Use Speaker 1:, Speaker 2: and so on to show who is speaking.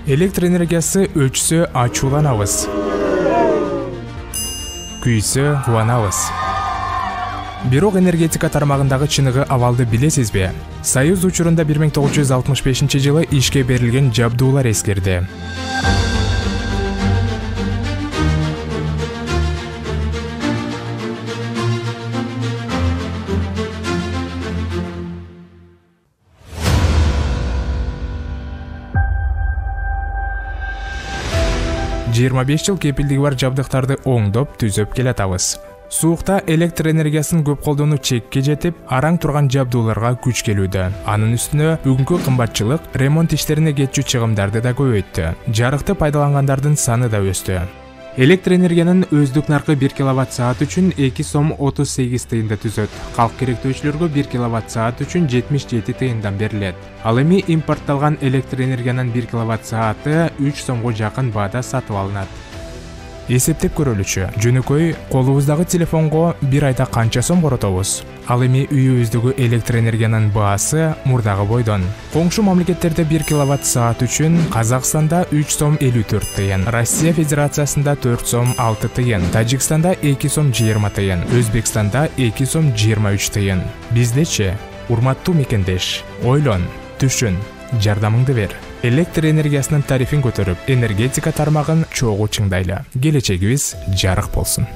Speaker 1: Электр энергиясы өчсө ачууланабыз. Күйсө кубанабыз. Бирок энергетика тармагындагы чыныгы абалды билесизби? Союз учурунда 1965-жылы ишке берилген жабдуулар эскерди. Жыйырма 5 жыл кепилдиги бар жабдыктарды оңдоп, түзөп келатабыз. Суукта электр энергиясын көп колдонуу чекке жетип, араң турган жабдууларга күч келүүдө. Анын үстүнө бүгүнкү кымбатчылык ремонт иштерине кетчү чыгымдарды да көбөйттү. Жарыкты пайдалангандардын саны да өстү. Электр энергиянын өздүк наркы 1 киловатт-саат үчүн 2 сом 38 тыйында түзөт. Калк керектөөчүлөргө 1 киловатт-саат үчүн 77 тыйындан берилет. Ал эми импортталган электр энергиянын 1 киловатт-сааты 3 сомго жакын баада сатып алынат. Эсептеп көрөлүчү. Жөнөкөй колубуздагы телефонго бир айда канча сом коротобуз? Ал эми үйүбүздөгү электр энергиянын баасы мурдагы бойдон. Коңшу мамлекеттерде 1 киловатт-саат үчүн Казакстанда 3 сом 54 тыйын, Россия Федерациясында 4 сом 6 тыйын, Тажикстанда 2 сом 20 тыйын, Өзбекстанда 2 сом 23 тыйын. Биздечи, урматтуу мекендеш, ойлон, түшүн, жардамыңды бер. Электр энергиясынын тарифин көтөрүп, энергетика тармагын чогуу чыңдайлы. Келечегибиз жарык болсун.